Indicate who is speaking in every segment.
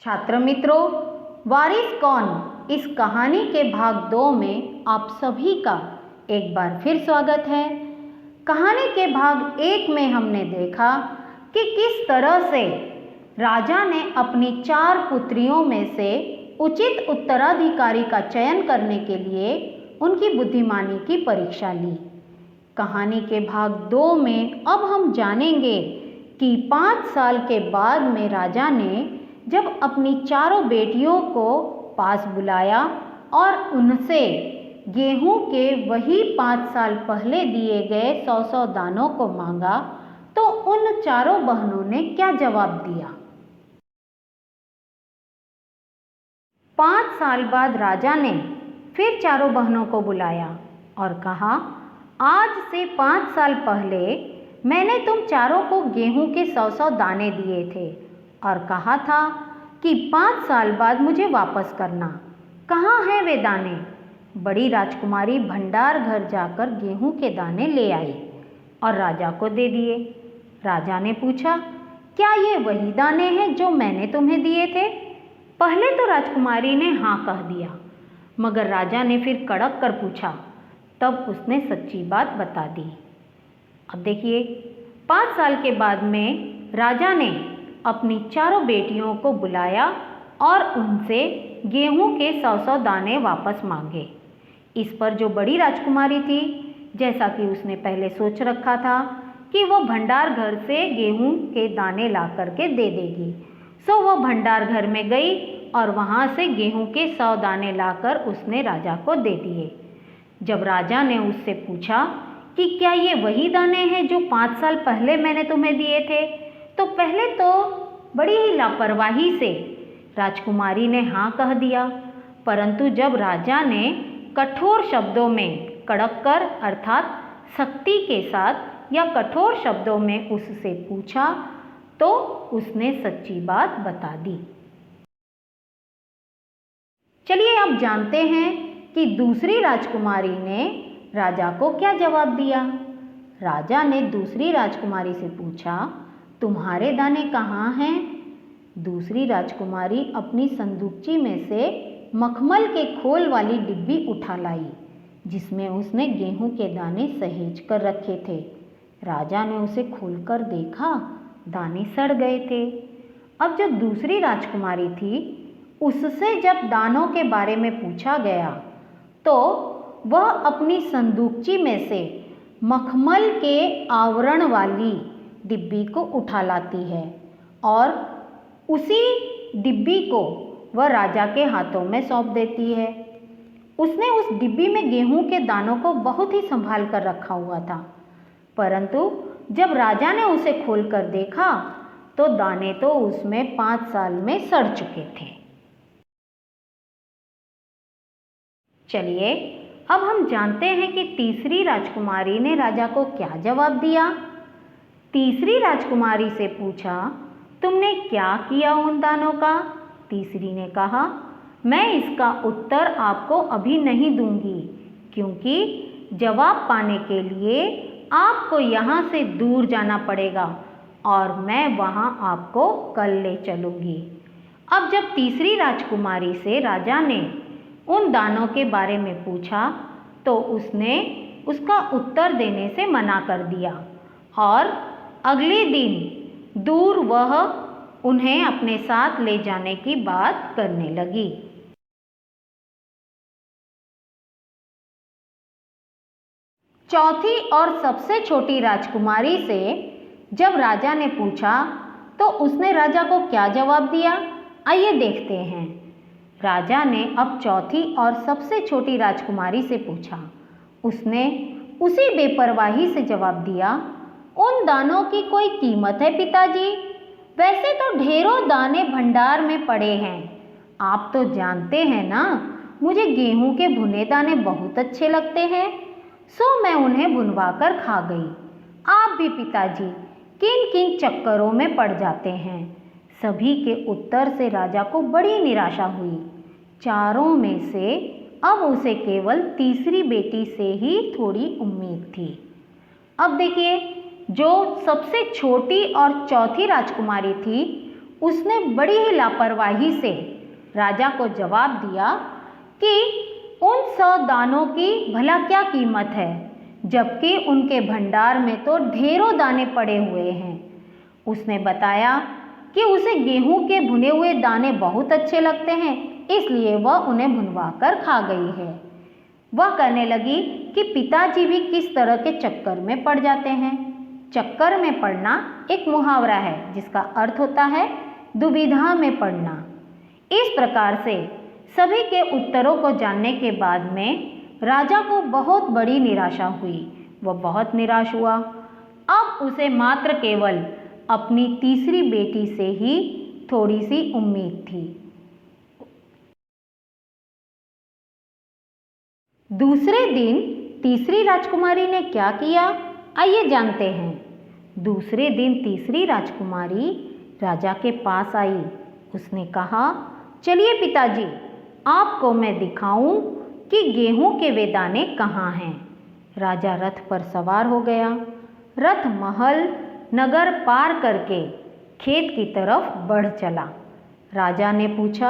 Speaker 1: छात्र मित्रों, वारिस कौन इस कहानी के भाग 2 में आप सभी का एक बार फिर स्वागत है। कहानी के भाग 1 में हमने देखा कि किस तरह से राजा ने अपनी 4 पुत्रियों में से उचित उत्तराधिकारी का चयन करने के लिए उनकी बुद्धिमानी की परीक्षा ली। कहानी के भाग 2 में अब हम जानेंगे कि 5 साल के बाद में राजा ने जब अपनी चारों बेटियों को पास बुलाया और उनसे गेहूं के वही 5 साल पहले दिए गए 100 दानों को मांगा, तो उन चारों बहनों ने क्या जवाब दिया। 5 साल बाद राजा ने फिर चारों बहनों को बुलाया और कहा, आज से 5 साल पहले मैंने तुम चारों को गेहूं के 100 दाने दिए थे और कहा था कि 5 साल बाद मुझे वापस करना। कहाँ हैं वे दाने? बड़ी राजकुमारी भंडार घर जाकर गेहूं के दाने ले आई और राजा को दे दिए। राजा ने पूछा, क्या ये वही दाने हैं जो मैंने तुम्हें दिए थे? पहले तो राजकुमारी ने हाँ कह दिया, मगर राजा ने फिर कड़क कर पूछा, तब उसने सच्ची बात बता दी। अब देखिए, 5 साल के बाद में राजा ने अपनी चारों बेटियों को बुलाया और उनसे गेहूं के 100 दाने वापस मांगे। इस पर जो बड़ी राजकुमारी थी, जैसा कि उसने पहले सोच रखा था कि वो भंडार घर से गेहूं के दाने ला करके दे देगी, सो वो भंडार घर में गई और वहाँ से गेहूं के 100 दाने लाकर उसने राजा को दे दिए। जब राजा ने उससे पूछा कि क्या ये वही दाने हैं जो 5 साल पहले मैंने तुम्हें दिए थे, तो पहले तो बड़ी ही लापरवाही से राजकुमारी ने हाँ कह दिया, परंतु जब राजा ने कठोर शब्दों में कड़क कर अर्थात सख्ती के साथ या कठोर शब्दों में उससे पूछा, तो उसने सच्ची बात बता दी। चलिए अब जानते हैं कि दूसरी राजकुमारी ने राजा को क्या जवाब दिया। राजा ने दूसरी राजकुमारी से पूछा, तुम्हारे दाने कहाँ हैं? दूसरी राजकुमारी अपनी संदूकची में से मखमल के खोल वाली डिब्बी उठा लाई, जिसमें उसने गेहूं के दाने सहेज कर रखे थे। राजा ने उसे खोलकर देखा, दाने सड़ गए थे। अब जो दूसरी राजकुमारी थी, उससे जब दानों के बारे में पूछा गया, तो वह अपनी संदूकची में से मखमल के आवरण वाली डिब्बी को उठा लाती है और उसी डिब्बी को वह राजा के हाथों में सौंप देती है। उसने उस डिब्बी में गेहूं के दानों को बहुत ही संभाल कर रखा हुआ था, परंतु जब राजा ने उसे खोलकर देखा, तो दाने तो उसमें 5 साल में सड़ चुके थे। चलिए अब हम जानते हैं कि तीसरी राजकुमारी ने राजा को क्या जवाब दिया। तीसरी राजकुमारी से पूछा, तुमने क्या किया उन दानों का? तीसरी ने कहा, मैं इसका उत्तर आपको अभी नहीं दूंगी, क्योंकि जवाब पाने के लिए आपको यहाँ से दूर जाना पड़ेगा और मैं वहाँ आपको कल ले चलूँगी। अब जब तीसरी राजकुमारी से राजा ने उन दानों के बारे में पूछा, तो उसने उसका उत्तर देने से मना कर दिया और अगले दिन दूर वह उन्हें अपने साथ ले जाने की बात करने लगी। चौथी और सबसे छोटी राजकुमारी से जब राजा ने पूछा, तो उसने राजा को क्या जवाब दिया, आइए देखते हैं। राजा ने अब चौथी और सबसे छोटी राजकुमारी से पूछा। उसने उसी बेपरवाही से जवाब दिया, उन दानों की कोई कीमत है पिताजी? वैसे तो ढेरों दाने भंडार में पड़े हैं। आप तो जानते हैं ना, मुझे गेहूं के भुने दाने बहुत अच्छे लगते हैं, सो मैं उन्हें भुनवा कर खा गई। आप भी पिताजी किन किन चक्करों में पड़ जाते हैं। सभी के उत्तर से राजा को बड़ी निराशा हुई। चारों में से अब उसे केवल तीसरी बेटी से ही थोड़ी उम्मीद थी। अब देखिए, जो सबसे छोटी और चौथी राजकुमारी थी, उसने बड़ी ही लापरवाही से राजा को जवाब दिया कि उन 100 दानों की भला क्या कीमत है, जबकि उनके भंडार में तो ढेरों दाने पड़े हुए हैं। उसने बताया कि उसे गेहूं के भुने हुए दाने बहुत अच्छे लगते हैं, इसलिए वह उन्हें भुनवाकर खा गई है। वह कहने लगी कि पिताजी भी किस तरह के चक्कर में पड़ जाते हैं। चक्कर में पड़ना एक मुहावरा है जिसका अर्थ होता है दुविधा में पड़ना। इस प्रकार से सभी के उत्तरों को जानने के बाद में राजा को बहुत बड़ी निराशा हुई। वह बहुत निराश हुआ। अब उसे मात्र केवल अपनी तीसरी बेटी से ही थोड़ी सी उम्मीद थी। दूसरे दिन तीसरी राजकुमारी ने क्या किया, आइए जानते हैं। दूसरे दिन तीसरी राजकुमारी राजा के पास आई। उसने कहा, चलिए पिताजी, आपको मैं दिखाऊं कि गेहूं के वे दाने कहाँ हैं। राजा रथ पर सवार हो गया। रथ महल नगर पार करके खेत की तरफ बढ़ चला। राजा ने पूछा,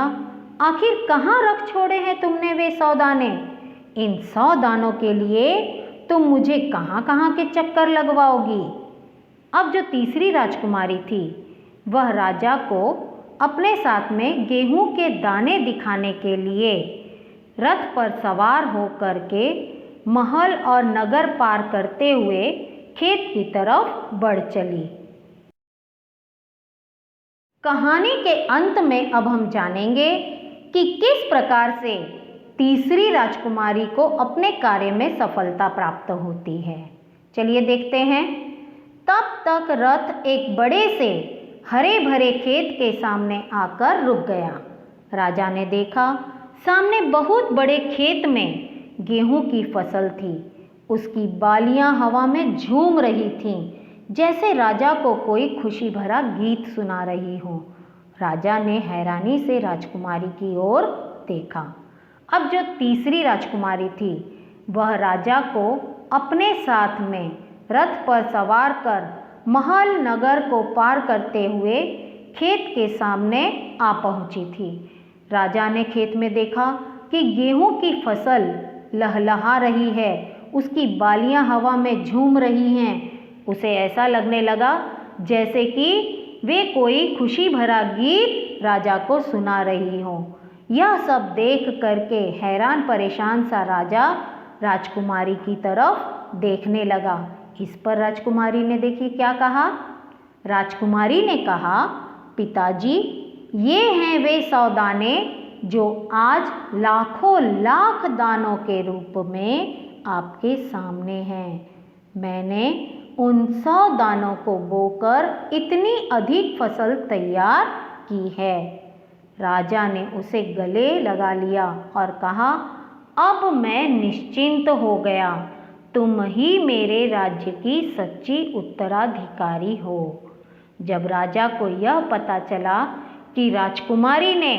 Speaker 1: आखिर कहाँ रख छोड़े हैं तुमने वे 100 दाने? इन 100 दानों के लिए तुम मुझे कहाँ कहाँ के चक्कर लगवाओगी? अब जो तीसरी राजकुमारी थी वह राजा को अपने साथ में गेहूं के दाने दिखाने के लिए रथ पर सवार होकर के महल और नगर पार करते हुए खेत की तरफ बढ़ चली। कहानी के अंत में अब हम जानेंगे कि किस प्रकार से तीसरी राजकुमारी को अपने कार्य में सफलता प्राप्त होती है। चलिए देखते हैं। तब तक रथ एक बड़े से हरे भरे खेत के सामने आकर रुक गया। राजा ने देखा सामने बहुत बड़े खेत में गेहूं की फसल थी। उसकी बालियां हवा में झूम रही थीं, जैसे राजा को कोई खुशी भरा गीत सुना रही हो। राजा ने हैरानी से राजकुमारी की ओर देखा। अब जो तीसरी राजकुमारी थी वह राजा को अपने साथ में रथ पर सवार कर महल नगर को पार करते हुए खेत के सामने आ पहुंची थी। राजा ने खेत में देखा कि गेहूं की फसल लहलहा रही है, उसकी बालियां हवा में झूम रही हैं। उसे ऐसा लगने लगा जैसे कि वे कोई खुशी भरा गीत राजा को सुना रही हो। यह सब देख करके हैरान परेशान सा राजा राजकुमारी की तरफ देखने लगा। इस पर राजकुमारी ने देखिए क्या कहा। राजकुमारी ने कहा, पिताजी, ये हैं वे 100 दाने जो आज लाखों लाख दानों के रूप में आपके सामने हैं। मैंने उन 100 दानों को बोकर इतनी अधिक फसल तैयार की है। राजा ने उसे गले लगा लिया और कहा, अब मैं निश्चिंत हो गया। तुम ही मेरे राज्य की सच्ची उत्तराधिकारी हो। जब राजा को यह पता चला कि राजकुमारी ने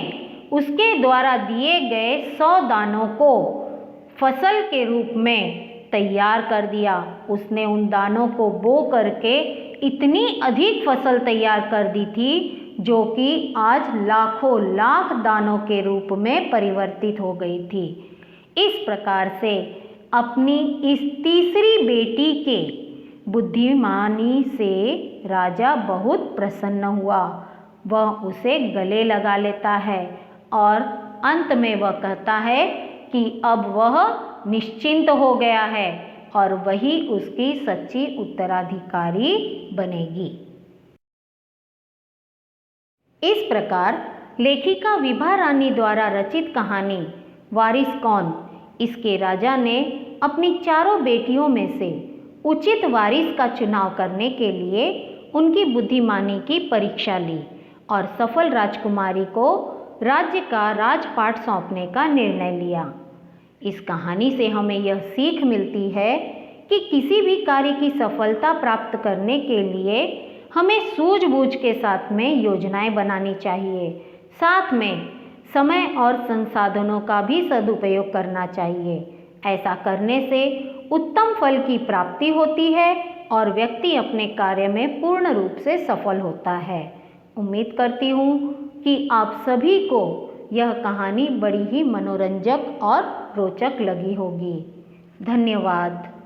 Speaker 1: उसके द्वारा दिए गए 100 दानों को फसल के रूप में तैयार कर दिया, उसने उन दानों को बो करके इतनी अधिक फसल तैयार कर दी थी जो कि आज लाखों लाख दानों के रूप में परिवर्तित हो गई थी। इस प्रकार से अपनी इस तीसरी बेटी के बुद्धिमानी से राजा बहुत प्रसन्न हुआ। वह उसे गले लगा लेता है और अंत में वह कहता है कि अब वह निश्चिंत हो गया है और वही उसकी सच्ची उत्तराधिकारी बनेगी। इस प्रकार लेखिका विभा रानी द्वारा रचित कहानी वारिस कौन, इसके राजा ने अपनी चारों बेटियों में से उचित वारिस का चुनाव करने के लिए उनकी बुद्धिमानी की परीक्षा ली और सफल राजकुमारी को राज्य का राजपाट सौंपने का निर्णय लिया। इस कहानी से हमें यह सीख मिलती है कि किसी भी कार्य की सफलता प्राप्त करने के लिए हमें सूझबूझ के साथ में योजनाएं बनानी चाहिए। साथ में समय और संसाधनों का भी सदुपयोग करना चाहिए। ऐसा करने से उत्तम फल की प्राप्ति होती है और व्यक्ति अपने कार्य में पूर्ण रूप से सफल होता है। उम्मीद करती हूँ कि आप सभी को यह कहानी बड़ी ही मनोरंजक और रोचक लगी होगी। धन्यवाद।